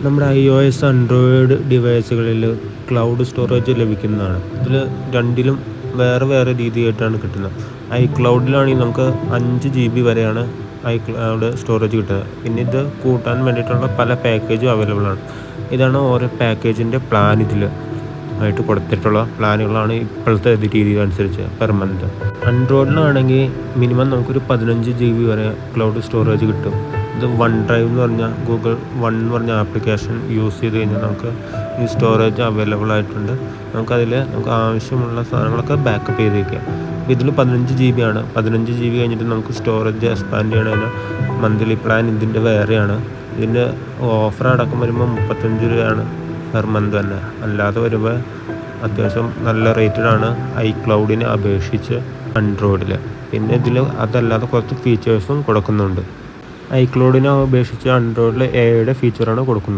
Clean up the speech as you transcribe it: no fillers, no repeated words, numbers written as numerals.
നമ്മുടെ iOS Android ഡിവൈസുകളിൽ cloud storage ലഭിക്കുന്നതാണ്. ഇതിൽ രണ്ടിലും വേറെ വേറെ രീതിയായിട്ടാണ് കിട്ടുന്നത്. iCloudലാണെങ്കിൽ നമുക്ക് 5 GB വരെയാണ് iCloud സ്റ്റോറേജ് കിട്ടുന്നത്. പിന്നെ ഇത് കൂട്ടാൻ വേണ്ടിയിട്ടുള്ള പല പാക്കേജും അവൈലബിൾ ആണ്. ഇതാണ് ഓരോ പാക്കേജിൻ്റെ പ്ലാൻ ഇതിൽ ആയിട്ട് കൊടുത്തിട്ടുള്ള പ്ലാനുകളാണ് ഇപ്പോഴത്തെ രീതി അനുസരിച്ച് പെർ മന്ത്. ആൻഡ്രോയിഡിലാണെങ്കിൽ മിനിമം നമുക്കൊരു 15 GB വരെ ക്ലൗഡ് സ്റ്റോറേജ് കിട്ടും. ഇത് വൺ ഡ്രൈവ് എന്ന് പറഞ്ഞാൽ ഗൂഗിൾ വൺ എന്ന് പറഞ്ഞ ആപ്ലിക്കേഷൻ യൂസ് ചെയ്ത് കഴിഞ്ഞാൽ നമുക്ക് ഈ സ്റ്റോറേജ് അവൈലബിൾ ആയിട്ടുണ്ട്. നമുക്ക് ആവശ്യമുള്ള സാധനങ്ങളൊക്കെ ബാക്കപ്പ് ചെയ്ത് വയ്ക്കാം. ഇതിൽ 15 GB ആണ്. 15 GB കഴിഞ്ഞിട്ട് നമുക്ക് സ്റ്റോറേജ് എക്സ്പാൻഡ് ചെയ്യണതിന് മന്ത്ലി പ്ലാൻ ഇതിൻ്റെ വേറെയാണ്. ഇതിൻ്റെ ഓഫർ അടക്കം വരുമ്പോൾ 35 രൂപയാണ് പെർ മന്ത് തന്നെ. അല്ലാതെ വരുമ്പോൾ അത്യാവശ്യം നല്ല റേറ്റഡാണ് iCloudനെ അപേക്ഷിച്ച് ആൻഡ്രോയിഡിൽ. പിന്നെ ഇതിൽ അതല്ലാതെ കുറച്ച് ഫീച്ചേഴ്സും കൊടുക്കുന്നുണ്ട്. iCloudനെ അപേക്ഷിച്ച് ആൻഡ്രോയിഡിൽ AI ഫീച്ചറാണ് കൊടുക്കുന്നത്.